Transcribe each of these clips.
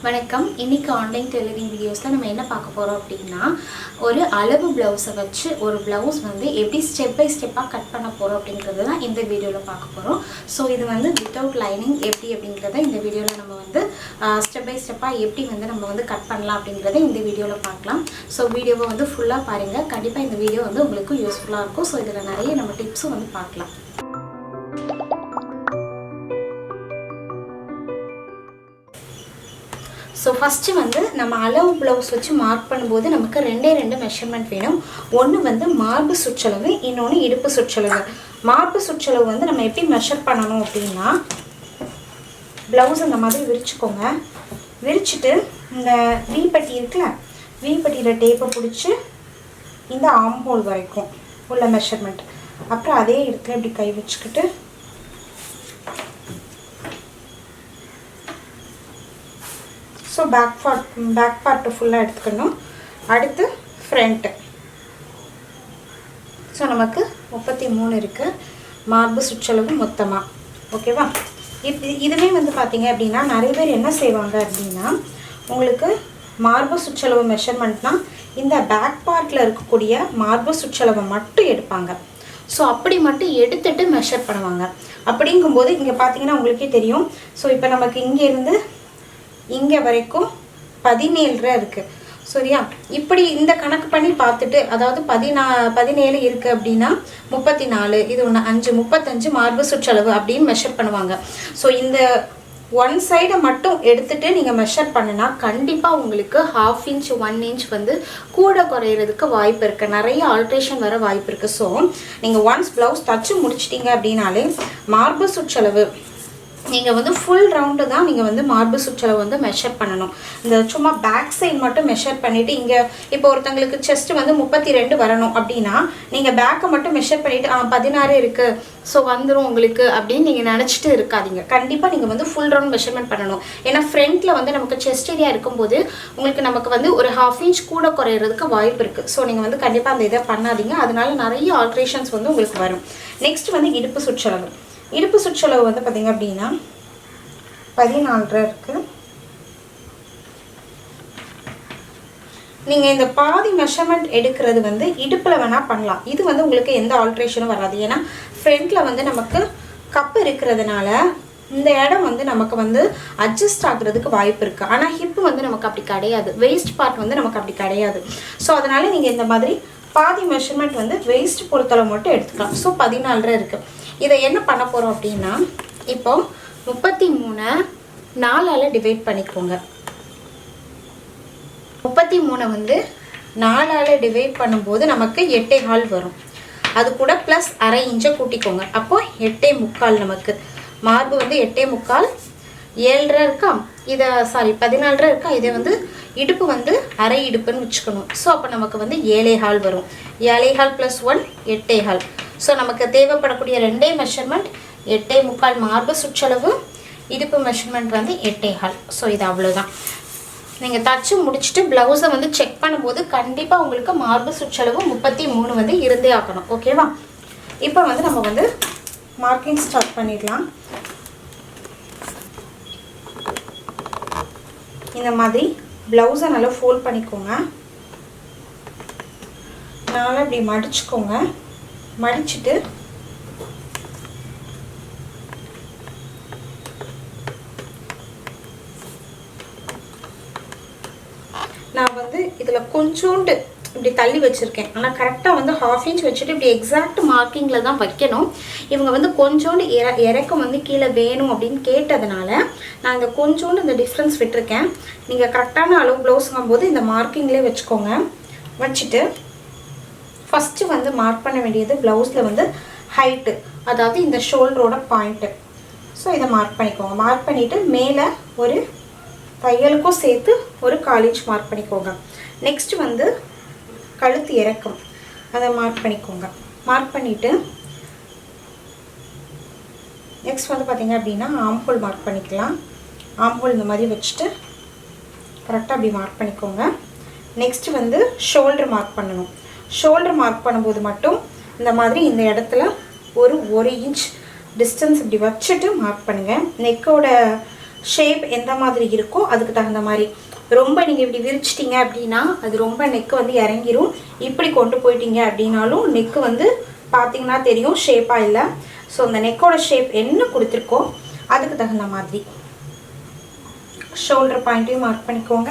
வணக்கம். இன்னைக்கு online tailoring வீடியோஸில் நம்ம என்ன பார்க்க போகிறோம் அப்படின்னா, ஒரு அளவு ப்ளவுஸை வச்சு ஒரு ப்ளவுஸ் வந்து எப்படி ஸ்டெப் பை ஸ்டெப்பாக கட் பண்ண போகிறோம் அப்படிங்கிறது தான் இந்த வீடியோவில் பார்க்க போகிறோம். ஸோ இது வந்து வித்தவுட் லைனிங் எப்படி அப்படிங்கிறத இந்த வீடியோவில் நம்ம வந்து ஸ்டெப் பை ஸ்டெப்பாக எப்படி வந்து நம்ம வந்து கட் பண்ணலாம் அப்படிங்கிறத இந்த வீடியோவில் பார்க்கலாம். ஸோ வீடியோவை வந்து ஃபுல்லாக பாருங்கள். கண்டிப்பாக இந்த வீடியோ வந்து உங்களுக்கு யூஸ்ஃபுல்லாக இருக்கும். ஸோ இதில் நிறைய நம்ம டிப்ஸும் வந்து பார்க்கலாம். ஸோ ஃபஸ்ட்டு வந்து நம்ம அளவு ப்ளவுஸ் வச்சு மார்க் பண்ணும்போது நமக்கு ரெண்டு மெஷர்மெண்ட் வேணும். ஒன்று வந்து மார்பு சுற்றளவு, இன்னொன்று இடுப்பு சுற்றளவு. மார்பு சுற்றளவு வந்து நம்ம எப்படி மெஷர் பண்ணணும் அப்படின்னா, ப்ளவுஸ் இந்த மாதிரி விரிச்சுக்கோங்க. விரிச்சுட்டு இந்த வீப்பட்டி இருக்குல்ல, வீப்பட்டியில் டேப்பை பிடிச்சி இந்த ஆம் ஹோல் வரைக்கும் உள்ள மெஷர்மெண்ட். அப்புறம் அதே இடத்துல இப்படி கை வச்சுக்கிட்டு ஸோ பேக் பார்ட்டு ஃபுல்லாக எடுத்துக்கணும். அடுத்து ஃப்ரண்ட்டு. ஸோ நமக்கு 33 இருக்குது மார்பு சுற்றளவு மொத்தமாக. ஓகேவா? இதுவே வந்து பார்த்திங்க அப்படின்னா நிறைய பேர் என்ன செய்வாங்க அப்படின்னா, உங்களுக்கு மார்பு சுற்றளவு மெஷர்மெண்ட்னால் இந்த பேக் பார்ட்டில் இருக்கக்கூடிய மார்பு சுற்றளவை மட்டும் எடுப்பாங்க. ஸோ அப்படி மட்டும் எடுத்துகிட்டு மெஷர் பண்ணுவாங்க. அப்படிங்கும்போது இங்கே பார்த்தீங்கன்னா உங்களுக்கே தெரியும். ஸோ இப்போ நமக்கு இங்கேருந்து இங்கே வரைக்கும் 17 இருக்குது. சரியா? இப்படி இந்த கணக்கு பண்ணி பார்த்துட்டு, அதாவது 17 இருக்குது அப்படின்னா 34, இது ஒன்று 5, 35 மார்பு சுற்றளவு அப்படின்னு மெஷர் பண்ணுவாங்க. ஸோ இந்த ஒன் சைடை மட்டும் எடுத்துகிட்டு நீங்கள் மெஷர் பண்ணினா கண்டிப்பாக உங்களுக்கு 1/2 இன்ச் 1 இன்ச் வந்து கூட குறையிறதுக்கு வாய்ப்பு இருக்குது. நிறைய ஆல்ட்ரேஷன் வர வாய்ப்பு இருக்குது. ஸோ நீங்கள் ஒன்ஸ் ப்ளவுஸ் தச்சு முடிச்சிட்டிங்க அப்படின்னாலே மார்பு சுற்றளவு நீங்கள் வந்து ஃபுல் ரவுண்டு தான் நீங்கள் வந்து மார்பு சுற்றளவு வந்து மெஷர் பண்ணணும். இந்த சும்மா பேக் சைடு மட்டும் மெஷர் பண்ணிவிட்டு, இங்கே இப்போ ஒருத்தங்களுக்கு செஸ்ட்டு வந்து 32 வரணும் அப்படின்னா நீங்கள் பேக்கை மட்டும் மெஷர் பண்ணிவிட்டு 16 இருக்குது ஸோ வந்துடும் உங்களுக்கு அப்படின்னு நீங்கள் நினச்சிட்டு இருக்காதீங்க. கண்டிப்பாக நீங்கள் வந்து ஃபுல் ரவுண்ட் மெஷர்மெண்ட் பண்ணணும். ஏன்னா ஃப்ரண்ட்டில் வந்து நமக்கு செஸ்ட் ஏரியா இருக்கும்போது உங்களுக்கு நமக்கு வந்து ஒரு 1/2 இன்ச் கூட குறையிறதுக்கு வாய்ப்பு இருக்குது. ஸோ நீங்கள் வந்து கண்டிப்பாக அந்த இதை பண்ணாதீங்க. அதனால நிறைய ஆல்ட்ரேஷன்ஸ் வந்து உங்களுக்கு வரும். நெக்ஸ்ட் வந்து இடுப்பு சுற்றளவு. இடுப்பு சுற்றளவு வந்து பார்த்திங்க அப்படின்னா 14 இருக்குது. நீங்கள் இந்த பாதி மெஷர்மெண்ட் எடுக்கிறது வந்து இடுப்பில் வேணால் பண்ணலாம். இது வந்து உங்களுக்கு எந்த ஆல்ட்ரேஷனும் வராது. ஏன்னா ஃப்ரண்ட்டில் வந்து நமக்கு கப்பு இருக்கிறதுனால இந்த இடம் வந்து நமக்கு வந்து அட்ஜஸ்ட் ஆகுறதுக்கு வாய்ப்பு இருக்குது. ஆனால் ஹிப்பு வந்து நமக்கு அப்படி கிடையாது. வெயிஸ்ட் பார்ட் வந்து நமக்கு அப்படி கிடையாது. ஸோ அதனால் நீங்கள் இந்த மாதிரி பாதி மெஷர்மெண்ட் வந்து வெயிஸ்ட் பொறுத்தளவு மட்டும் எடுத்துக்கலாம். ஸோ 14 இருக்குது. இதை என்ன பண்ண போகிறோம் அப்படின்னா, இப்போ 33 4ஆல் டிவைட் பண்ணிக்கோங்க. 33 வந்து 4ஆல் டிவைட் பண்ணும்போது நமக்கு 8.25 வரும். அது கூட ப்ளஸ் 1/2 இன்ச்சை கூட்டிக்கோங்க. அப்போது 8.25 நமக்கு. மார்பு வந்து 8.25, 7.5 இருக்கா, இதை 14 இருக்கா, இதை வந்து இடுப்பு வந்து அரை இடுப்புன்னு வச்சுக்கணும். ஸோ அப்போ நமக்கு வந்து 7.25 வரும். 7.25 + 1 8.25. ஸோ நமக்கு தேவைப்படக்கூடிய ரெண்டே மெஷர்மெண்ட் 8.25 மார்பு சுற்றளவு, இடுப்பு மெஷர்மெண்ட் வந்து 8.25. ஸோ இது அவ்வளோதான். நீங்கள் தச்சு முடிச்சுட்டு ப்ளவுஸை வந்து செக் பண்ணும்போது கண்டிப்பாக உங்களுக்கு மார்பு சுற்றளவு 33 வந்து இருந்தே ஆகணும். ஓகேவா? இப்போ வந்து நம்ம வந்து மார்க்கிங் ஸ்டார்ட் பண்ணிடலாம். இந்த மாதிரி ப்ளவுஸை நல்லா ஃபோல்ட் பண்ணிக்கோங்க. நல்லா இப்படி மடிச்சுக்கோங்க. மடிச்சுட்டு நான் வந்து இதில் கொஞ்சோண்டு இப்படி தள்ளி வச்சுருக்கேன். ஆனால் கரெக்டாக வந்து 1/2 இன்ச் வச்சுட்டு இப்படி எக்ஸாக்ட் மார்க்கிங்கில் தான் வைக்கணும். இவங்க வந்து கொஞ்சோண்டு இறக்கம் வந்து கீழே வேணும் அப்படின்னு கேட்டதுனால நான் இந்த கொஞ்சோண்டு இந்த டிஃப்ரென்ஸ் விட்டுருக்கேன். நீங்கள் கரெக்டான அளவு ப்ளவுஸுங்கும் போது இந்த மார்க்கிங்லேயே வச்சுக்கோங்க. வச்சுட்டு ஃபஸ்ட்டு வந்து மார்க் பண்ண வேண்டியது ப்ளவுஸில் வந்து ஹைட்டு, அதாவது இந்த ஷோல்டரோட பாயிண்ட்டு. ஸோ இதை மார்க் பண்ணிக்கோங்க. மார்க் பண்ணிவிட்டு மேலே ஒரு தையலுக்கும் சேர்த்து ஒரு 1/4 இன்ச் மார்க் பண்ணிக்கோங்க. நெக்ஸ்ட் வந்து கழுத்து இறக்கம், அதை மார்க் பண்ணிக்கோங்க. மார்க் பண்ணிவிட்டு நெக்ஸ்ட் வந்து பார்த்திங்க அப்படின்னா ஆம்ஹோல் மார்க் பண்ணிக்கலாம். ஆம்ஹோல் இந்த மாதிரி வச்சுட்டு கரெக்டாக அப்படி மார்க் பண்ணிக்கோங்க. நெக்ஸ்ட் வந்து ஷோல்டர் மார்க் பண்ணணும். ஷோல்டர் மார்க் பண்ணும்போது மட்டும் இந்த மாதிரி இந்த இடத்துல ஒரு 1 இன்ச் டிஸ்டன்ஸ் இப்படி வச்சுட்டு மார்க் பண்ணுங்கள். நெக்கோட ஷேப் எந்த மாதிரி இருக்கோ அதுக்கு தகுந்த மாதிரி. ரொம்ப நீங்கள் இப்படி விரிச்சிட்டிங்க அப்படின்னா அது ரொம்ப நெக்கு வந்து இறங்கிரும். இப்படி கொண்டு போயிட்டீங்க அப்படின்னாலும் நெக்கு வந்து பார்த்தீங்கன்னா தெரியும் ஷேப்பாக இல்லை. ஸோ அந்த நெக்கோட ஷேப் என்ன கொடுத்துருக்கோ அதுக்கு தகுந்த மாதிரி ஷோல்டர் பாயிண்ட்டையும் மார்க் பண்ணிக்கோங்க,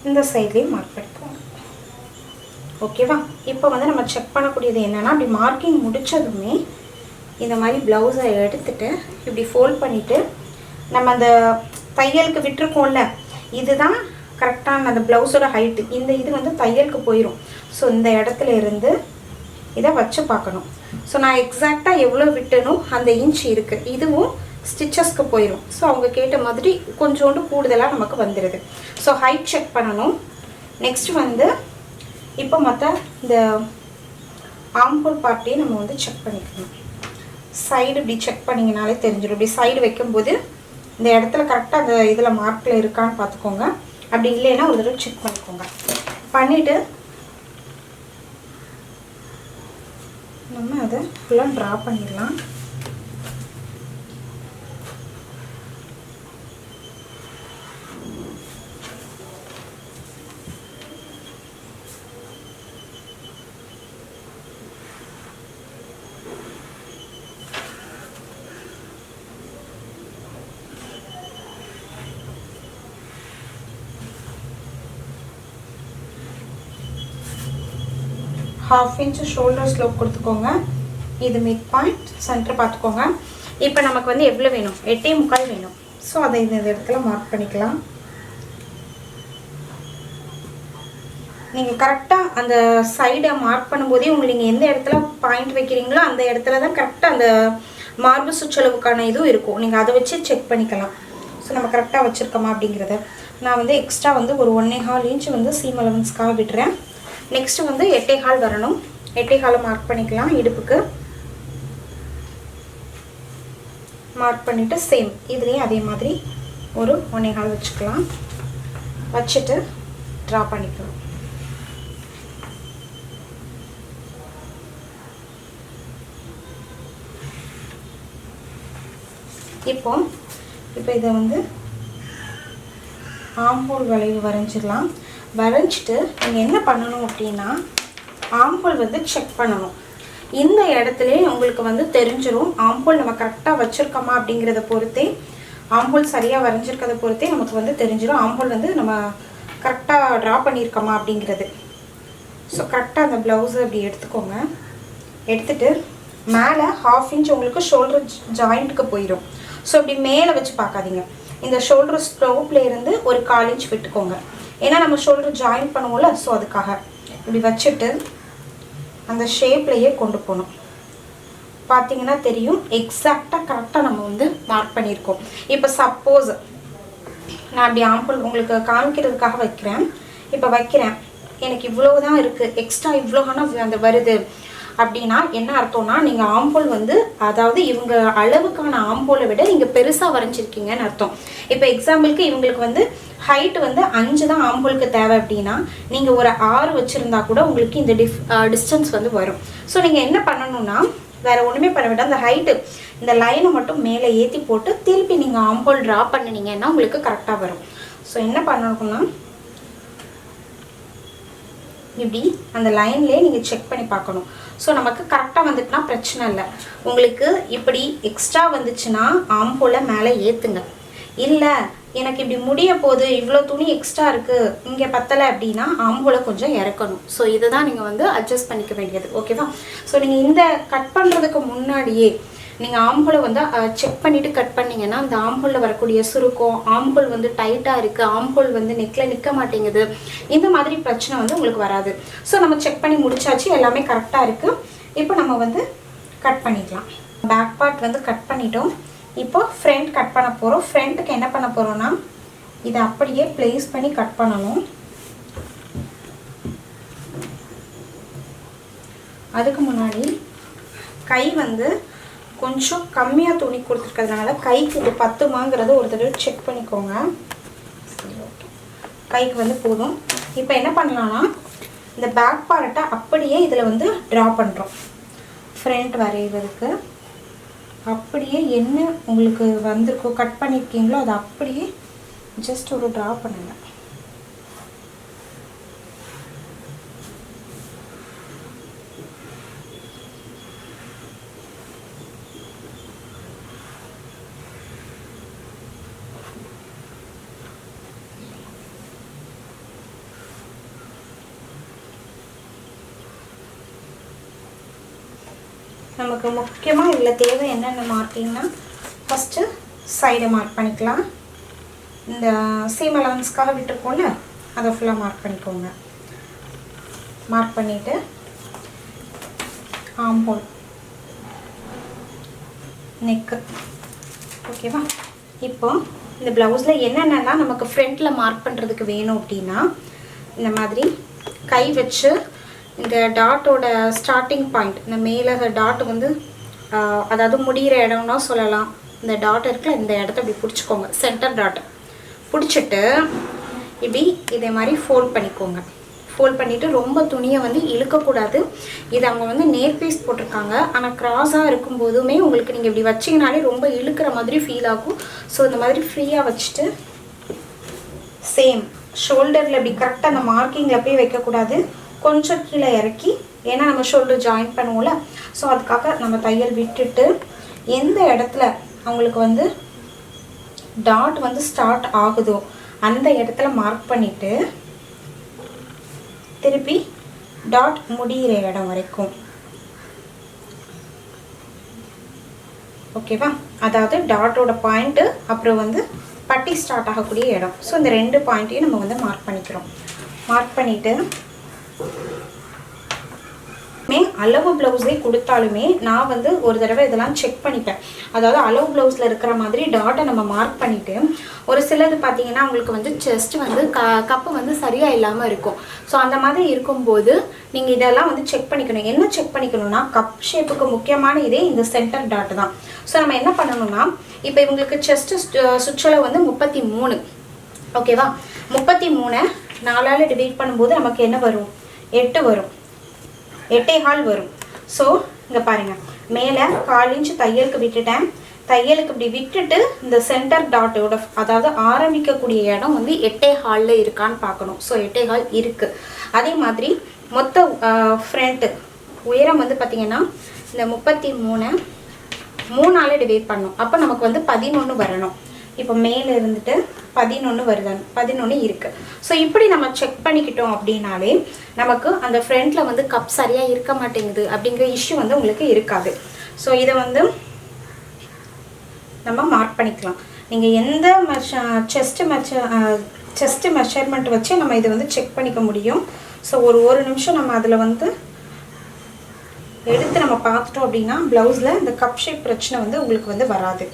இந்த சைட்லேயும் மார்க் பண்ணிக்கோங்க. ஓகேவா? இப்போ வந்து நம்ம செக் பண்ணக்கூடியது என்னென்னா, அப்படி மார்க்கிங் முடித்ததுமே இந்த மாதிரி ப்ளவுஸை எடுத்துகிட்டு இப்படி ஃபோல்ட் பண்ணிவிட்டு நம்ம அந்த தையலுக்கு விட்டுருக்கோம்ல, இதுதான் கரெக்டான அந்த ப்ளவுஸோட ஹைட்டு. இந்த இது வந்து தையலுக்கு போயிடும். ஸோ இந்த இடத்துல இருந்து இதை வச்சு பார்க்கணும். ஸோ நான் எக்ஸாக்டாக எவ்வளோ விட்டனோ அந்த இன்ச் இருக்குது, இதுவும் ஸ்டிச்சஸ்க்கு போயிடும். ஸோ அவங்க கேட்ட மாதிரி கொஞ்சோண்டு கூடுதலாக நமக்கு வந்துடுது. ஸோ ஹைட் செக் பண்ணணும். நெக்ஸ்ட் வந்து இப்போ மற்ற இந்த ஆம்பூல் பார்ட்டையும் நம்ம வந்து செக் பண்ணிக்கணும். சைடு இப்படி செக் பண்ணிங்கனாலே தெரிஞ்சிடும். இப்படி சைடு வைக்கும்போது இந்த இடத்துல கரெக்டாக அந்த இதில் மார்க்கில் இருக்கான்னு பார்த்துக்கோங்க. அப்படி இல்லைன்னா ஒரு தடவை செக் பண்ணிக்கோங்க. பண்ணிவிட்டு நம்ம அதை ஃபுல்லாக ட்ரா பண்ணிடலாம். ½ இன்ச் ஷோல்டர் ஸ்லோப் கொடுத்துக்கோங்க. இது மிட் பாயிண்ட் சென்டர் பார்த்துக்கோங்க. இப்போ நமக்கு வந்து எவ்வளோ வேணும்? 8.25 வேணும். ஸோ அதை இந்த இடத்துல மார்க் பண்ணிக்கலாம். நீங்கள் கரெக்டாக அந்த சைடை மார்க் பண்ணும்போதே உங்களுக்கு நீங்கள் எந்த இடத்துல பாயிண்ட் வைக்கிறீங்களோ அந்த இடத்துல தான் கரெக்டாக அந்த மார்பு சுற்றளவுக்கான இதுவும் இருக்கும். நீங்கள் அதை வச்சு செக் பண்ணிக்கலாம். ஸோ நம்ம கரெக்டாக வச்சுருக்கோமா அப்படிங்கிறத. நான் வந்து எக்ஸ்ட்ரா வந்து ஒரு 1.25 இன்ச் வந்து சீம் அலவன்ஸ்க்காக விட்டுறேன். நெக்ஸ்ட்டு வந்து 8.25 வரணும். 8.25 மார்க் பண்ணிக்கலாம். இடுப்புக்கு மார்க் பண்ணிவிட்டு சேம் இதுலேயும் அதே மாதிரி ஒரு 1.25 வச்சுக்கலாம். வச்சுட்டு ட்ரா பண்ணிக்கலாம். இப்போ இதை வந்து ஆம்பூல் வளைவு வரைஞ்சிடலாம். வரைஞ்சிட்டு நீங்கள் என்ன பண்ணணும் அப்படின்னா, ஆம்பூல் வந்து செக் பண்ணணும். இந்த இடத்துல உங்களுக்கு வந்து தெரிஞ்சிடும் ஆம்பூல் நம்ம கரெக்டாக வச்சுருக்கோமா அப்படிங்கிறத பொறுத்தே, ஆம்பூல் சரியாக வரைஞ்சிருக்கிறத பொறுத்தே நமக்கு வந்து தெரிஞ்சிடும் ஆம்பூல் வந்து நம்ம கரெக்டாக ட்ரா பண்ணியிருக்கோமா அப்படிங்கிறது. ஸோ கரெக்டாக அந்த ப்ளவுஸை அப்படி எடுத்துக்கோங்க. எடுத்துகிட்டு மேலே ½ இன்ச் உங்களுக்கு ஷோல்டர் ஜாயிண்ட்டுக்கு போயிடும். ஸோ இப்படி மேலே வச்சு பார்க்காதீங்க. இந்த ஷோல்டர் ஸ்லோப்பில் இருந்து ஒரு 1/4 இன்ச் விட்டுக்கோங்க. ஏன்னா நம்ம ஷோல்டர் ஜாயின் பண்ணுவோம்ல, ஸோ அதுக்காக இப்படி வச்சுட்டு அந்த ஷேப்லேயே கொண்டு போகணும். பார்த்தீங்கன்னா தெரியும் எக்ஸாக்டாக கரெக்டாக நம்ம வந்து மார்க் பண்ணியிருக்கோம். இப்போ சப்போஸ் நான் அப்படி ஆம்பூல் உங்களுக்கு காமிக்கிறதுக்காக வைக்கிறேன். இப்போ வைக்கிறேன், எனக்கு இவ்வளோ தான் இருக்குது, எக்ஸ்ட்ரா இவ்வளோனா அந்த வருது அப்படின்னா என்ன அர்த்தம்னா, நீங்கள் ஆம்பூல் வந்து அதாவது இவங்க அளவுக்கான ஆம்பூலை விட நீங்கள் பெருசாக வரைஞ்சிருக்கீங்கன்னு அர்த்தம். இப்போ எக்ஸாம்பிளுக்கு இவங்களுக்கு வந்து ஹைட் வந்து 5 தான் ஆம்பூலுக்கு தேவை அப்படின்னா நீங்கள் ஒரு 6 வச்சுருந்தா கூட உங்களுக்கு இந்த டிஸ்டன்ஸ் வந்து வரும். ஸோ நீங்கள் என்ன பண்ணணும்னா, வேறு ஒன்றுமே பண்ண வேண்டாம், அந்த ஹைட்டு இந்த லைனை மட்டும் மேலே ஏற்றி போட்டு திருப்பி நீங்கள் ஆம்பூல் ட்ரா பண்ணினீங்கன்னா உங்களுக்கு கரெக்டாக வரும். ஸோ என்ன பண்ணணும்னா, இப்படி அந்த லைன்லேயே நீங்கள் செக் பண்ணி பார்க்கணும். ஸோ நமக்கு கரெக்டாக வந்துட்டுனா பிரச்சனை இல்லை. உங்களுக்கு இப்படி எக்ஸ்ட்ரா வந்துச்சுன்னா ஆம்பூலை மேலே ஏற்றுங்க. இல்லை எனக்கு இப்படி முடிய போது, இவ்வளோ துணி எக்ஸ்ட்ரா இருக்குது, இங்கே பத்தலை அப்படின்னா ஆம்பூலை கொஞ்சம் இறக்கணும். ஸோ இதை தான் நீங்கள் வந்து அட்ஜஸ்ட் பண்ணிக்க வேண்டியது. ஓகேவா? ஸோ நீங்கள் இந்த கட் பண்ணுறதுக்கு முன்னாடியே நீங்கள் ஆம்பூலை வந்து செக் பண்ணிவிட்டு கட் பண்ணிங்கன்னா அந்த ஆம்பூலில் வரக்கூடிய சுருக்கம், ஆம்பூல் வந்து டைட்டாக இருக்குது, ஆம்பூல் வந்து நெக்கில் நிற்க மாட்டேங்குது, இந்த மாதிரி பிரச்சனை வந்து உங்களுக்கு வராது. ஸோ நம்ம செக் பண்ணி முடிச்சாச்சு, எல்லாமே கரெக்டாக இருக்குது. இப்போ நம்ம வந்து கட் பண்ணிக்கலாம். பேக் பார்ட் வந்து கட் பண்ணிட்டோம். இப்போ ஃப்ரண்ட் கட் பண்ண போகிறோம். ஃப்ரண்ட்டுக்கு என்ன பண்ண போகிறோன்னா, இதை அப்படியே ப்ளேஸ் பண்ணி கட் பண்ணணும். அதுக்கு முன்னாடி கை வந்து கொஞ்சம் கம்மியாக துணி கொடுத்துருக்கிறதுனால கைக்கு இது பத்துமாங்கிறத ஒரு தடவை செக் பண்ணிக்கோங்க. கைக்கு வந்து போதும். இப்போ என்ன பண்ணலான்னா, இந்த பேக் பார்ட்டை அப்படியே இதில் வந்து ட்ரா பண்ணுறோம். ஃப்ரண்ட் வரைகிறதுக்கு அப்படியே என்ன உங்களுக்கு வந்திருக்கோ கட் பண்ணியிருக்கீங்களோ அதை அப்படியே ஜஸ்ட் ஒரு ட்ரா பண்ணுங்கள். நமக்கு முக்கியமாக இதில் தேவை என்னென்ன மார்க்கிங்னா, ஃபஸ்ட்டு சைடை மார்க் பண்ணிக்கலாம். இந்த சீம் அலவன்ஸ்க்காக விட்டுருக்கோம்ல அதை ஃபுல்லாக மார்க் பண்ணிக்கோங்க. மார்க் பண்ணிவிட்டு ஆம் ஹோல், நெக்கு. ஓகேவா? இப்போ இந்த ப்ளவுஸில் என்னென்னலாம் நமக்கு ஃப்ரண்ட்டில் மார்க் பண்ணுறதுக்கு வேணும் அப்படின்னா, இந்த மாதிரி கை வச்சு இந்த டாட்டோட ஸ்டார்டிங் பாயிண்ட், இந்த மேலே டாட் வந்து அதாவது முடிகிற இடம்னா சொல்லலாம். இந்த டாட் இருக்குல்ல, இந்த இடத்த இப்படி பிடிச்சிக்கோங்க. சென்டர் டாட் பிடிச்சிட்டு இப்படி இதே மாதிரி ஃபோல்ட் பண்ணிக்கோங்க. ஃபோல்ட் பண்ணிவிட்டு ரொம்ப துணியை வந்து இழுக்கக்கூடாது. இது அவங்க வந்து நேர் பீஸ் போட்டிருக்காங்க, ஆனால் க்ராஸாக இருக்கும்போதுமே உங்களுக்கு நீங்கள் இப்படி வச்சிங்கனாலே ரொம்ப இழுக்கிற மாதிரி ஃபீல் ஆகும். ஸோ இந்த மாதிரி ஃப்ரீயாக வச்சுட்டு சேம் ஷோல்டரில் இப்படி கரெக்டாக அந்த மார்க்கிங்கில் போய் வைக்கக்கூடாது, கொஞ்சம் கீழே இறக்கி, ஏன்னா நம்ம ஷோல்டர் ஜாயின் பண்ணுவோம்ல, ஸோ அதுக்காக நம்ம தையல் விட்டுட்டு எந்த இடத்துல அவங்களுக்கு வந்து டாட் வந்து ஸ்டார்ட் ஆகுதோ அந்த இடத்துல மார்க் பண்ணிவிட்டு திருப்பி டாட் முடிகிற இடம் வரைக்கும். ஓகேவா? அதாவது டாட்டோட பாயிண்ட்டு அப்புறம் வந்து பட்டி ஸ்டார்ட் ஆகக்கூடிய இடம். ஸோ இந்த 2 பாயிண்ட்டையும் நம்ம வந்து மார்க் பண்ணிக்கிறோம். மார்க் பண்ணிவிட்டு அளவு ப்ளவுஸே கொடுத்தாலுமே நான் வந்து ஒரு தடவை இதெல்லாம் செக் பண்ணிப்பேன். அதாவது அளவு ப்ளவுஸில் இருக்கிற மாதிரி டாட்டை நம்ம மார்க் பண்ணிவிட்டு, ஒரு சிலது பார்த்தீங்கன்னா உங்களுக்கு வந்து செஸ்ட் வந்து கப்பு வந்து சரியாக இல்லாமல் இருக்கும். ஸோ அந்த மாதிரி இருக்கும்போது நீங்கள் இதெல்லாம் வந்து செக் பண்ணிக்கணும். என்ன செக் பண்ணிக்கணும்னா, கப் ஷேப்புக்கு முக்கியமான இதே இந்த சென்டர் டாட் தான். ஸோ நம்ம என்ன பண்ணணும்னா, இப்போ இவங்களுக்கு செஸ்ட்டு சுற்றளவு வந்து 33. ஓகேவா? 33 4ஆல் டிவைட் பண்ணும்போது நமக்கு என்ன வரும்? 8 வரும். 8.25 வரும். ஸோ இங்கே பாருங்கள், மேலே 1/4 இன்ச் தையலுக்கு விட்டுட்டேன். தையலுக்கு இப்படி விட்டுட்டு இந்த சென்டர் டாட்டோட அதாவது ஆரம்பிக்கக்கூடிய இடம் வந்து 8.25 இருக்கான்னு பார்க்கணும். ஸோ 8.25 இருக்குது. அதே மாதிரி மொத்த ஃப்ரண்ட்டு உயரம் வந்து பார்த்திங்கன்னா இந்த 33 3ஆல் டிவைட் பண்ணணும். அப்போ நமக்கு வந்து 11 வரணும். இப்போ மேலே இருந்துட்டு 11 வருதான்னு 11 இருக்குது. ஸோ இப்படி நம்ம செக் பண்ணிக்கிட்டோம் அப்படின்னாலே நமக்கு அந்த ஃப்ரண்ட்டில் வந்து கப் சரியாக இருக்க மாட்டேங்குது அப்படிங்கிற இஷ்யூ வந்து உங்களுக்கு இருக்காது. ஸோ இதை வந்து நம்ம மார்க் பண்ணிக்கலாம். நீங்கள் எந்த செஸ்ட்டு மெஷர்மெண்ட் வச்சு நம்ம இதை வந்து செக் பண்ணிக்க முடியும். ஸோ ஒரு நிமிஷம் நம்ம அதில் வந்து எடுத்து நம்ம பார்த்துட்டோம் அப்படின்னா ப்ளவுஸில் இந்த கப் ஷேப் பிரச்சனை வந்து உங்களுக்கு வந்து வராது.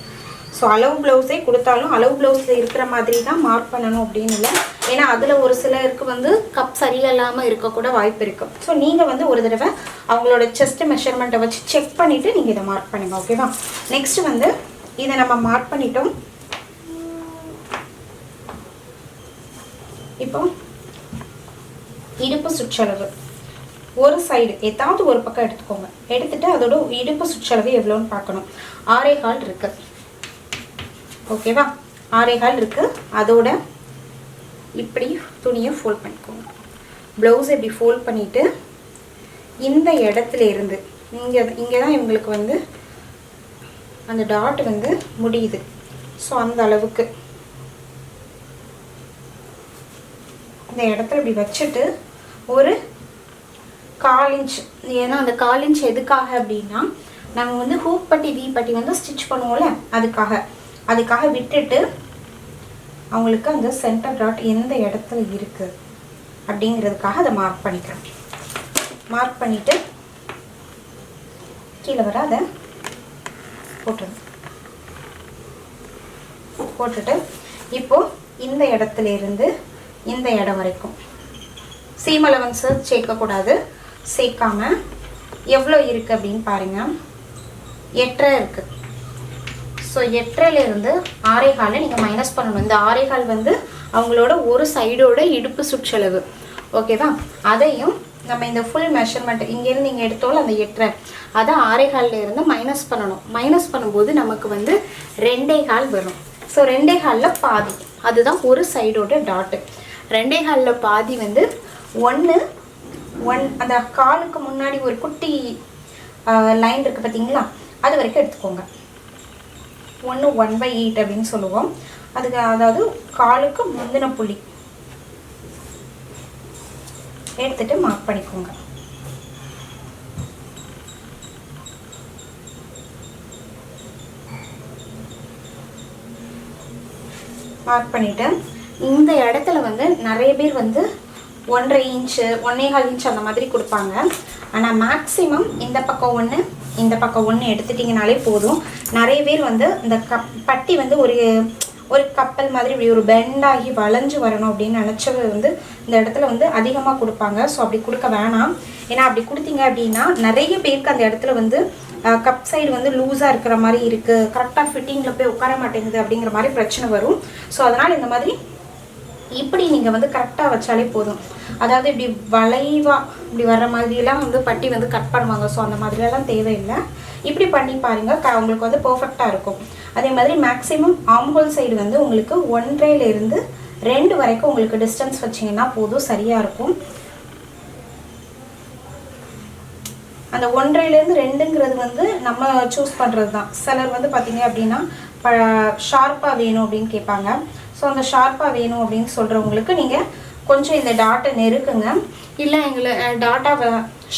ஸோ அளவு ப்ளவுஸே கொடுத்தாலும் அளவு ப்ளவுஸில் இருக்கிற மாதிரி தான் மார்க் பண்ணணும் அப்படின்னு இல்லை. ஏன்னா அதில் ஒரு சிலருக்கு வந்து கப் சரியில்லாமல் இருக்கக்கூட வாய்ப்பு இருக்குது. ஸோ நீங்கள் வந்து ஒரு தடவை அவங்களோட செஸ்ட் மெஷர்மெண்ட்டை வச்சு செக் பண்ணிவிட்டு நீங்கள் இதை மார்க் பண்ணுங்கள். ஓகேவா? நெக்ஸ்ட் வந்து இதை நம்ம மார்க் பண்ணிட்டோம். இப்போ இடுப்பு சுற்றளவு ஒரு சைடு ஏதாவது ஒரு பக்கம் எடுத்துக்கோங்க. எடுத்துட்டு அதோட இடுப்பு சுற்றளவு எவ்வளோன்னு பார்க்கணும். 6.25 இருக்குது. ஓகேவா? 6.25 இருக்குது. அதோட இப்படி துணியை ஃபோல்ட் பண்ணிக்கோங்க. ப்ளவுஸை இப்படி ஃபோல்ட் பண்ணிவிட்டு இந்த இடத்துல இருந்து இங்கே தான் இவங்களுக்கு வந்து அந்த டாட் வந்து முடியுது. ஸோ அந்த அளவுக்கு இந்த இடத்துல இப்படி வச்சுட்டு ஒரு 1/4 இன்ச், ஏன்னா அந்த 1/4 இன்ச் எதுக்காக அப்படின்னா நம்ம வந்து ஹூக் பட்டி வி பட்டி வந்து ஸ்டிச் பண்ணுவோம்ல, அதுக்காக விட்டுட்டு அவங்களுக்கு அந்த சென்டர் டாட் எந்த இடத்துல இருக்குது அப்படிங்கிறதுக்காக அதை மார்க் பண்ணிக்கிறோம். மார்க் பண்ணிவிட்டு கீழே வர அதை போட்டுட்டு இப்போது இந்த இடத்துல இருந்து இந்த இடம் வரைக்கும் சீம் அலவன்ஸை சேர்க்கக்கூடாது. சேர்க்காம எவ்வளோ இருக்குது அப்படின்னு பாருங்கள். 8.5 இருக்குது. ஸோ 8.5லேருந்து 6.25 நீங்கள் மைனஸ் பண்ணணும். இந்த 6.25 வந்து அவங்களோட ஒரு சைடோட இடுப்பு சுற்றளவு. ஓகேவா? அதையும் நம்ம இந்த ஃபுல் மெஷர்மெண்ட் இங்கேருந்து நீங்கள் எடுத்தோம் அந்த 8.5 அதை 6.25 இருந்து மைனஸ் பண்ணணும். மைனஸ் பண்ணும்போது நமக்கு வந்து 2.25 வரும். ஸோ 2.25 பாதி, அதுதான் ஒரு சைடோட டாட்டு. 2.25 பாதி வந்து 1 அந்த காலுக்கு முன்னாடி ஒரு குட்டி லைன் இருக்குது பார்த்தீங்களா, அது வரைக்கும் எடுத்துக்கோங்க. 1/8 அப்படின்னு சொல்லுவோம். அதுக்கு அதாவது காலுக்கு முந்தின புள்ளி எடுத்துட்டு மார்க் பண்ணிக்கோங்க. மார்க் பண்ணிவிட்டு இந்த இடத்துல வந்து நிறைய பேர் வந்து 1.5 இன்ச்சு 1.25 இன்ச் அந்த மாதிரி கொடுப்பாங்க. ஆனால் மேக்ஸிமம் இந்த பக்கம் 1 இந்த பக்கம் 1 எடுத்துட்டிங்கனாலே போதும். நிறைய பேர் வந்து இந்த பட்டி வந்து ஒரு கப்பல் மாதிரி இப்படி ஒரு பெண்டாகி வளைஞ்சு வரணும் அப்படின்னு நினச்சது வந்து இந்த இடத்துல வந்து அதிகமாக கொடுப்பாங்க. ஸோ அப்படி கொடுக்க வேணாம். ஏன்னா அப்படி கொடுத்தீங்க அப்படின்னா நிறைய பேருக்கு அந்த இடத்துல வந்து கப் சைடு வந்து லூஸாக இருக்கிற மாதிரி இருக்குது, கரெக்டாக ஃபிட்டிங்கில் போய் உட்கார மாட்டேங்குது அப்படிங்கிற மாதிரி பிரச்சனை வரும். ஸோ அதனால் இந்த மாதிரி இப்படி நீங்கள் வந்து கரெக்டாக வச்சாலே போதும். அதாவது இப்படி வளைவாக இப்படி வர்ற மாதிரிலாம் வந்து பட்டி வந்து கட் பண்ணுவாங்க. ஸோ அந்த மாதிரியெல்லாம் தேவையில்லை. இப்படி பண்ணி பாருங்கள், உங்களுக்கு வந்து பர்ஃபெக்டாக இருக்கும். அதே மாதிரி மேக்ஸிமம் ஆம்ஹோல் சைடு வந்து உங்களுக்கு 1.5லேருந்து 2 வரைக்கும் உங்களுக்கு டிஸ்டன்ஸ் வச்சிங்கன்னா போதும், சரியாக இருக்கும். அந்த 1.5லேருந்து 2ங்கிறது வந்து நம்ம சூஸ் பண்ணுறது தான். சிலர் வந்து பார்த்திங்க அப்படின்னா ஷார்ப்பாக வேணும் அப்படின்னு கேட்பாங்க. ஸோ அந்த ஷார்ப்பாக வேணும் அப்படின்னு சொல்கிறவங்களுக்கு நீங்கள் கொஞ்சம் இந்த டாட்டை நெருக்குங்க. இல்லை டாட்டா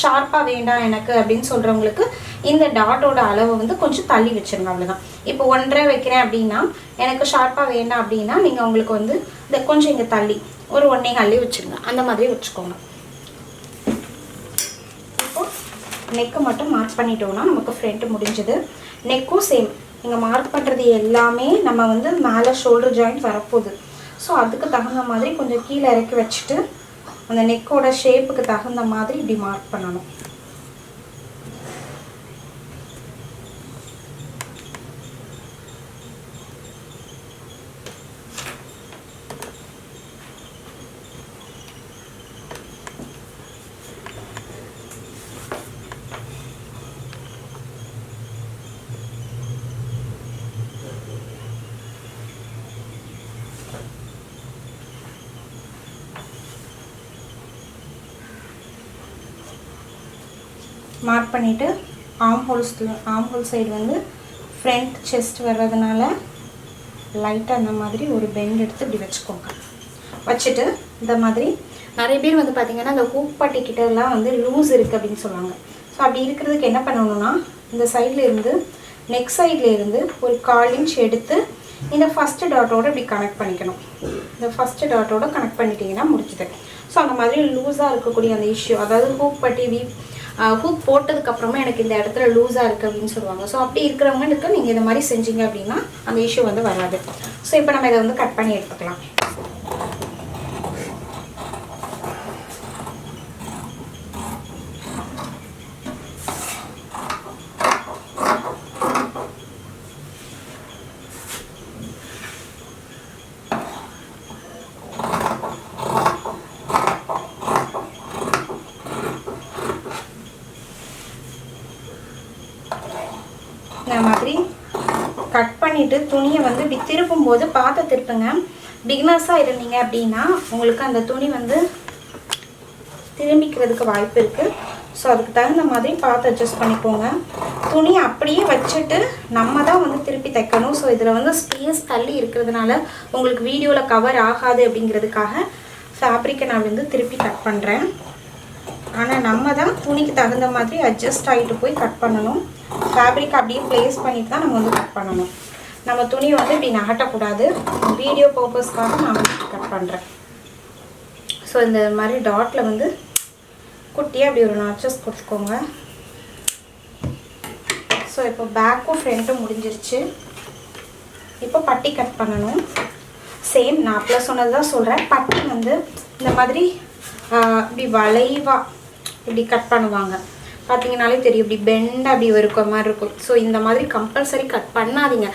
ஷார்ப்பாக வேண்டாம் எனக்கு அப்படின்னு சொல்கிறவங்களுக்கு இந்த டாட்டோட அளவை வந்து கொஞ்சம் தள்ளி வச்சுருங்க, அவ்வளோதான். இப்போ 1.5 வைக்கிறேன் அப்படின்னா எனக்கு ஷார்ப்பாக வேண்டாம் அப்படின்னா நீங்கள் உங்களுக்கு வந்து இந்த கொஞ்சம் இங்கே தள்ளி ஒரு 1.25 வச்சுருங்க, அந்த மாதிரி வச்சுக்கோங்க. இப்போது நெக்கு மட்டும் மார்க் பண்ணிட்டோம்னா நமக்கு ஃப்ரண்ட் முடிஞ்சது. நெக்கும் சேம், நீங்கள் மார்க் பண்ணுறது எல்லாமே நம்ம வந்து மேலே ஷோல்டர் ஜாயிண்ட் வரப்போகுது. ஸோ அதுக்கு தகுந்த மாதிரி கொஞ்சம் கீழே இறக்கி வச்சுட்டு அந்த நெக்கோட ஷேப்புக்கு தகுந்த மாதிரி இப்படி மார்க் பண்ணணும். மார்க் பண்ணிவிட்டு ஆம்ஹோல் சைடு வந்து ஃப்ரண்ட் செஸ்ட் வர்றதுனால லைட்டாக அந்த மாதிரி ஒரு பெண்ட் எடுத்து இப்படி வச்சுக்கோங்க. வச்சுட்டு இந்த மாதிரி நிறைய பேர் வந்து பார்த்திங்கன்னா இந்த ஹூக் பட்டிக்கிட்டலாம் வந்து லூஸ் இருக்குது அப்படின்னு சொல்லுவாங்க. ஸோ அப்படி இருக்கிறதுக்கு என்ன பண்ணணும்னா இந்த சைடில் இருந்து நெக் சைடில் இருந்து ஒரு 1/4 இன்ச் எடுத்து இந்த ஃபஸ்ட்டு டாட்டோடு இப்படி கனெக்ட் பண்ணிக்கணும். இந்த ஃபஸ்ட்டு டாட்டோட கனெக்ட் பண்ணிட்டீங்கன்னா முடிச்சுது. ஸோ அந்த மாதிரி லூஸாக இருக்கக்கூடிய அந்த இஷ்யூ, அதாவது ஹூக் பட்டி ஹூக் போட்டதுக்கப்புறமா எனக்கு இந்த இடத்துல லூஸாக இருக்குது அப்படின்னு சொல்லுவாங்க. ஸோ அப்படி இருக்கிறவங்களுக்கு நீங்கள் இந்த மாதிரி செஞ்சீங்க அப்படின்னா அந்த இஷ்யூ வந்து வராது. ஸோ இப்போ நம்ம இதை வந்து கட் பண்ணி எடுத்துக்கலாம். இந்த மாதிரி கட் பண்ணிவிட்டு துணியை வந்து இப்படி திருப்பும்போது பார்த்து திருப்புங்க. பிகினர்ஸாக இருந்தீங்க அப்படின்னா உங்களுக்கு அந்த துணி வந்து திரும்பிக்கிறதுக்கு வாய்ப்பு இருக்குது. ஸோ அதுக்கு தகுந்த மாதிரி பார்த்து அட்ஜஸ்ட் பண்ணிக்கோங்க. துணி அப்படியே வச்சுட்டு நம்ம தான் வந்து திருப்பி தைக்கணும். ஸோ இதில் வந்து ஸ்பேஸ் தள்ளி இருக்கிறதுனால உங்களுக்கு வீடியோவில் கவர் ஆகாது அப்படிங்கிறதுக்காக ஃபேப்ரிக்கை நான் வந்து திருப்பி கட் பண்ணுறேன். ஆனால் நம்ம தான் துணிக்கு தகுந்த மாதிரி அட்ஜஸ்ட் ஆகிட்டு போய் கட் பண்ணணும். ஃபேப்ரிக் அப்படியே ப்ளேஸ் பண்ணிட்டு தான் நம்ம வந்து கட் பண்ணணும். நம்ம துணியை வந்து இப்படி நகட்டக்கூடாது. வீடியோ பர்பஸ்க்காக நான் வந்து கட் பண்ணுறேன். ஸோ இந்த மாதிரி டாட்டில் வந்து குட்டியாக அப்படி ஒரு நாச்சஸ் கொடுத்துக்கோங்க. ஸோ இப்போ பேக்கும் ஃப்ரண்ட்டும் முடிஞ்சிருச்சு. இப்போ பட்டி கட் பண்ணணும். சேம் நான் அப்போ சொன்னது தான் சொல்கிறேன். பட்டி வந்து இந்த மாதிரி இப்படி வளைவாக இப்படி கட் பண்ணுவாங்க. பார்த்தீங்கனாலே தெரியும், இப்படி பெண்ட் அப்படி இருக்க மாதிரி இருக்கும். ஸோ இந்த மாதிரி கம்பல்சரி கட் பண்ணாதீங்க.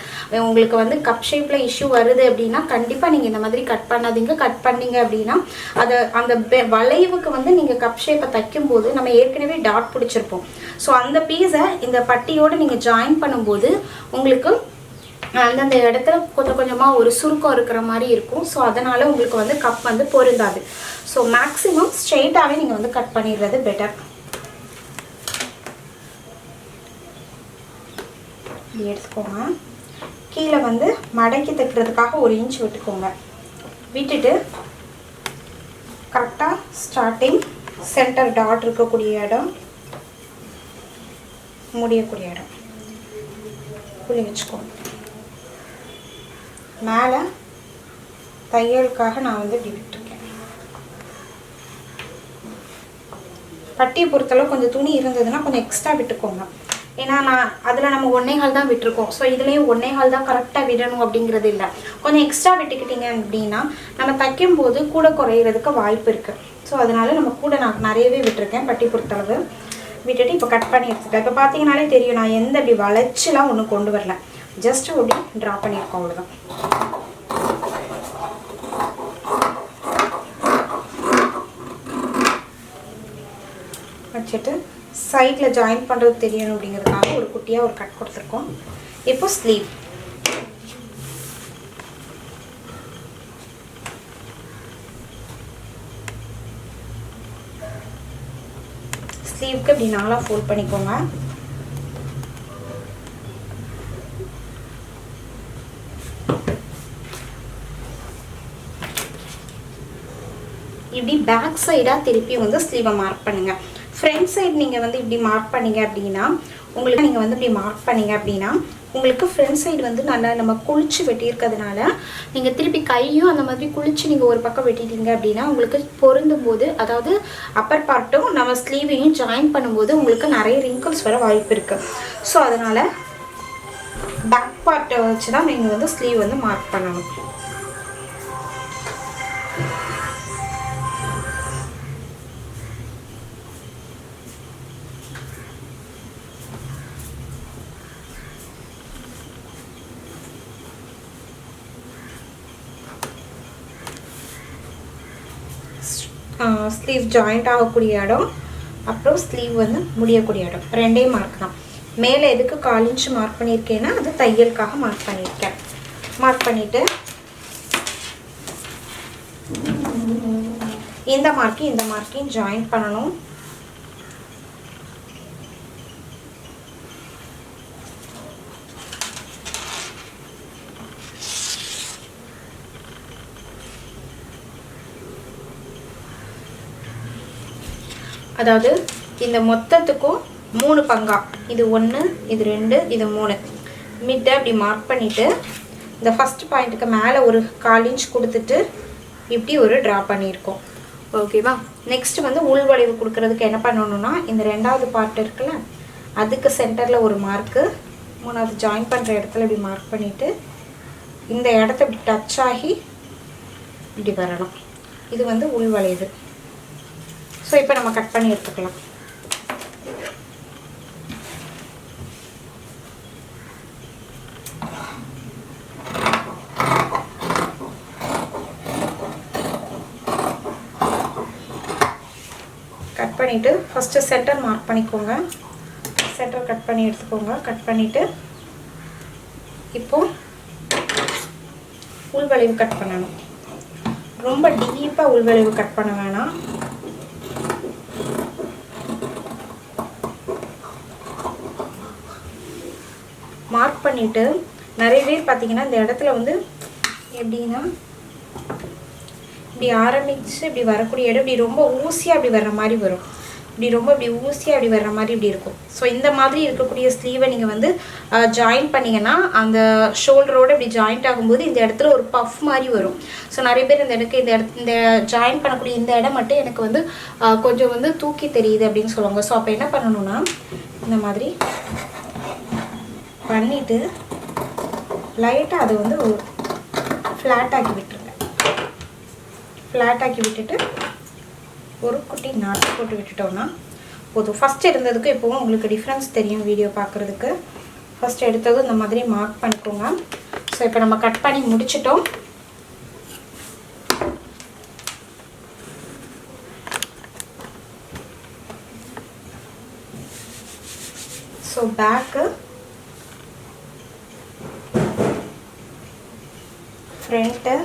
உங்களுக்கு வந்து கப் ஷேப்பில் இஷ்யூ வருது அப்படின்னா கண்டிப்பாக நீங்கள் இந்த மாதிரி கட் பண்ணாதீங்க. கட் பண்ணீங்க அப்படின்னா அந்த வளைவுக்கு வந்து நீங்கள் கப் ஷேப்பை தைக்கும்போது நம்ம ஏற்கனவே டாட் பிடிச்சிருப்போம். ஸோ அந்த பீஸை இந்த பட்டியோடு நீங்கள் ஜாயின் பண்ணும்போது உங்களுக்கு அந்தந்த இடத்துல கொஞ்சம் கொஞ்சமாக ஒரு சுருக்கம் இருக்கிற மாதிரி இருக்கும். ஸோ அதனால் உங்களுக்கு வந்து கப் வந்து பொருந்தாது. ஸோ மேக்ஸிமம் ஸ்ட்ரெயிட்டாகவே நீங்கள் வந்து கட் பண்ணிடுறது பெட்டர். இப்படி எடுத்துக்கோங்க. கீழே வந்து மடக்கி தைக்கிறதுக்காக 1 இன்ச் விட்டுக்கோங்க. விட்டுட்டு கரெக்டாக ஸ்டார்டிங் சென்டர் டாட் இருக்கக்கூடிய இடம், முடியக்கூடிய இடம் புள்ளி வச்சுக்கோங்க. மேலே தையலுக்காக நான் வந்து இப்படி விட்டுருக்கேன். பட்டியை பொறுத்தளவு கொஞ்சம் துணி இருந்ததுன்னா கொஞ்சம் எக்ஸ்ட்ரா விட்டுக்கோங்க. ஏன்னா அதில் நம்ம 1.25 தான் விட்டுருக்கோம். ஸோ இதுலேயும் 1.25 தான் கரெக்டாக விடணும் அப்படிங்கிறது இல்லை. கொஞ்சம் எக்ஸ்ட்ரா விட்டுக்கிட்டீங்க அப்படின்னா நம்ம தைக்கும்போது கூட குறையிறதுக்கு வாய்ப்பு இருக்குது. ஸோ அதனால் நம்ம கூட நான் நிறையவே விட்டுருக்கேன் பட்டி பொறுத்தளவு. விட்டுட்டு இப்போ கட் பண்ணி எடுத்துட்டேன். இப்போ பார்த்தீங்கனாலே தெரியும், நான் எந்த இப்படி வளைச்சிலாம் ஒன்றும் கொண்டு வரல. ஜஸ்ட் அப்படி ட்ரா பண்ணியிருக்கோம், அவ்வளோதான். வச்சுட்டு சைடில் ஜாயின் பண்ணுறது தெரியணும் அப்படிங்கிறதுக்காக ஒரு குட்டியாக ஒரு கட் கொடுத்துருக்கோம். இப்போ ஸ்லீவ். ஸ்லீவுக்கு இப்படி 4ஆக ஃபோல்ட் பண்ணிக்கோங்க. இப்படி பேக் சைடாக திருப்பி வந்து ஸ்லீவை மார்க் பண்ணுங்கள். ஃப்ரண்ட் சைடு நீங்கள் வந்து இப்படி மார்க் பண்ணிங்க அப்படின்னா உங்களுக்கு நீங்கள் வந்து இப்படி மார்க் பண்ணிங்க அப்படின்னா உங்களுக்கு ஃப்ரண்ட் சைடு வந்து நல்லா நம்ம குளிச்சு வெட்டியிருக்கிறதுனால நீங்கள் திருப்பி கையும் அந்த மாதிரி குளிச்சு நீங்கள் ஒரு பக்கம் வெட்டிட்டீங்க அப்படின்னா உங்களுக்கு பொருந்தும் போது, அதாவது அப்பர் பார்ட்டும் நம்ம ஸ்லீவையும் ஜாயின் பண்ணும்போது உங்களுக்கு நிறைய ரிங்கிள்ஸ் வர வாய்ப்பு இருக்குது. ஸோ அதனால் பேக் பார்ட்டை வச்சு தான் நீங்கள் வந்து ஸ்லீவ் வந்து மார்க் பண்ணணும். ஸ்லீவ் ஜாயிண்ட் ஆகக்கூடிய இடம், அப்புறம் ஸ்லீவ் வந்து முடியக்கூடிய இடம், ரெண்டே மார்க் தான். மேலே எதுக்கு 1/4 இன்ச் மார்க் பண்ணியிருக்கேன்னா அது தையலுக்காக மார்க் பண்ணியிருக்கேன். மார்க் பண்ணிவிட்டு இந்த மார்க்கையும் ஜாயின் பண்ணணும். அதாவது இந்த மொத்தத்துக்கும் 3 பங்கா, இது 1, இது 2, இது 3 மிட்டை அப்படி மார்க் பண்ணிவிட்டு இந்த ஃபஸ்ட் பாயிண்ட்டுக்கு மேலே ஒரு 1/4 இன்ச் கொடுத்துட்டு இப்படி ஒரு ட்ரா பண்ணியிருக்கோம். ஓகேவா? நெக்ஸ்ட் வந்து உள்வளைவு கொடுக்கறதுக்கு என்ன பண்ணணும்னா இந்த 2வது பார்ட் இருக்குல்ல அதுக்கு சென்டரில் ஒரு மார்க்கு, 3வது ஜாயின் பண்ணுற இடத்துல இப்படி மார்க் பண்ணிவிட்டு இந்த இடத்த இப்படி டச் ஆகி இப்படி வரணும். இது வந்து உள்வளைவு. ஸோ இப்போ நம்ம கட் பண்ணி எடுத்துக்கலாம். கட் பண்ணிவிட்டு ஃபஸ்ட்டு சென்டர் மார்க் பண்ணிக்கோங்க. சென்டர் கட் பண்ணி எடுத்துக்கோங்க. கட் பண்ணிவிட்டு இப்போது உள்வளைவு கட் பண்ணணும். ரொம்ப டீப்பாக உள்வளைவு கட் பண்ண வேணாம். மார்க் பண்ணிவிட்டு நிறைய பேர் பார்த்தீங்கன்னா இந்த இடத்துல வந்து எப்படின்னா இப்படி ஆரம்பித்து இப்படி வரக்கூடிய இடம் இப்படி ரொம்ப ஊசியாக அப்படி வர்ற மாதிரி வரும். இப்படி ஊசியாக அப்படி வர்ற மாதிரி இப்படி இருக்கும். ஸோ இந்த மாதிரி இருக்கக்கூடிய ஸ்லீவை நீங்கள் வந்து ஜாயின் பண்ணிங்கன்னா அந்த ஷோல்டரோடு இப்படி ஜாயிண்ட் ஆகும்போது இந்த இடத்துல ஒரு பஃப் மாதிரி வரும். ஸோ நிறைய பேர் இந்த ஜாயின் பண்ணக்கூடிய இந்த இடம் மட்டும் எனக்கு வந்து கொஞ்சம் வந்து தூக்கி தெரியுது அப்படின்னு சொல்லுவாங்க. ஸோ அப்போ என்ன பண்ணணும்னா இந்த மாதிரி பண்ணிவிட்டு லைட்டாக அதை வந்து ஃப்ளாட்டாக்கி விட்டுருங்க. ஃப்ளாட்டாக்கி விட்டுட்டு ஒரு குட்டி நாட்டு போட்டு விட்டுட்டோம்னா போதும். ஃபஸ்ட் இருந்ததுக்கு இப்போவும் உங்களுக்கு டிஃப்ரென்ஸ் தெரியும் வீடியோ பார்க்குறதுக்கு. ஃபஸ்ட் எடுத்ததும் இந்த மாதிரி மார்க் பண்ணிக்கோங்க. ஸோ இப்போ நம்ம கட் பண்ணி முடிச்சிட்டோம். ஸோ பேக்கு, ஃப்ரண்ட்டு,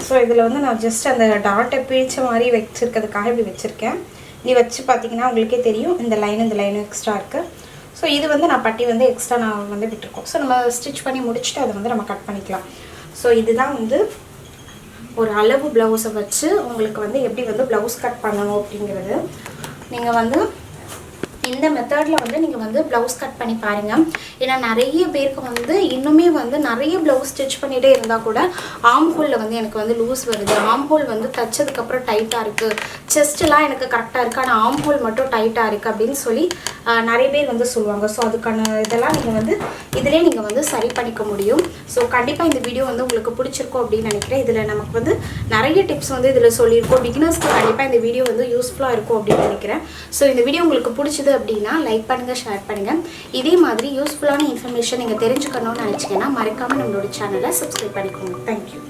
ஸோ இதில் வந்து நான் ஜஸ்ட் அந்த டாட்டை பிழிச்ச மாதிரி வச்சுருக்கிறதுக்காக இப்படி வச்சுருக்கேன். நீ வச்சு பார்த்தீங்கன்னா உங்களுக்கே தெரியும் இந்த லைனும் எக்ஸ்ட்ரா இருக்குது. ஸோ இது வந்து நான் பட்டி வந்து எக்ஸ்ட்ரா நான் வந்து விட்டுருக்கோம். ஸோ நம்ம ஸ்டிச் பண்ணி முடிச்சுட்டு அதை வந்து நம்ம கட் பண்ணிக்கலாம். ஸோ இதுதான் வந்து ஒரு அளவு ப்ளவுஸை வச்சு உங்களுக்கு வந்து எப்படி வந்து ப்ளவுஸ் கட் பண்ணணும் அப்படிங்கிறது. நீங்கள் வந்து இந்த மெத்தடில் வந்து நீங்கள் வந்து ப்ளவுஸ் கட் பண்ணி பாருங்கள். ஏன்னா நிறைய பேருக்கு வந்து இன்னுமே வந்து நிறைய ப்ளவுஸ் ஸ்டிச் பண்ணிகிட்டே இருந்தால் கூட ஆம் ஹோலில் வந்து எனக்கு வந்து லூஸ் வருது, ஆம் ஹோல் வந்து தைச்சதுக்கப்புறம் டைட்டாக இருக்குது, செஸ்ட்டெலாம் எனக்கு கரெக்டாக இருக்குது, ஆனால் ஆம் ஹோல் மட்டும் டைட்டாக இருக்குது அப்படின்னு சொல்லி நிறைய பேர் வந்து சொல்லுவாங்க. ஸோ அதுக்கான இதெல்லாம் நீங்கள் வந்து இதிலே நீங்கள் வந்து சரி பண்ணிக்க முடியும். ஸோ கண்டிப்பாக இந்த வீடியோ வந்து உங்களுக்கு பிடிச்சிருக்கும் அப்படின்னு நினைக்கிறேன். இதில் நமக்கு வந்து நிறைய டிப்ஸ் வந்து இதில் சொல்லியிருக்கோம். பிகினர்ஸ்க்கு கண்டிப்பாக இந்த வீடியோ வந்து யூஸ்ஃபுல்லாக இருக்கும் அப்படின்னு நினைக்கிறேன். ஸோ இந்த வீடியோ உங்களுக்கு பிடிச்சது அப்படின்னா லைக் பண்ணுங்கள், ஷேர் பண்ணுங்கள். இதே மாதிரி யூஸ்ஃபுல்லான இன்ஃபர்மேஷன் நீங்கள் தெரிஞ்சுக்கணும்னு நினச்சிங்கன்னா மறக்காமல் நம்மளோட சேனலை சப்ஸ்கிரைப் பண்ணிக்கோங்க. தேங்க்யூ.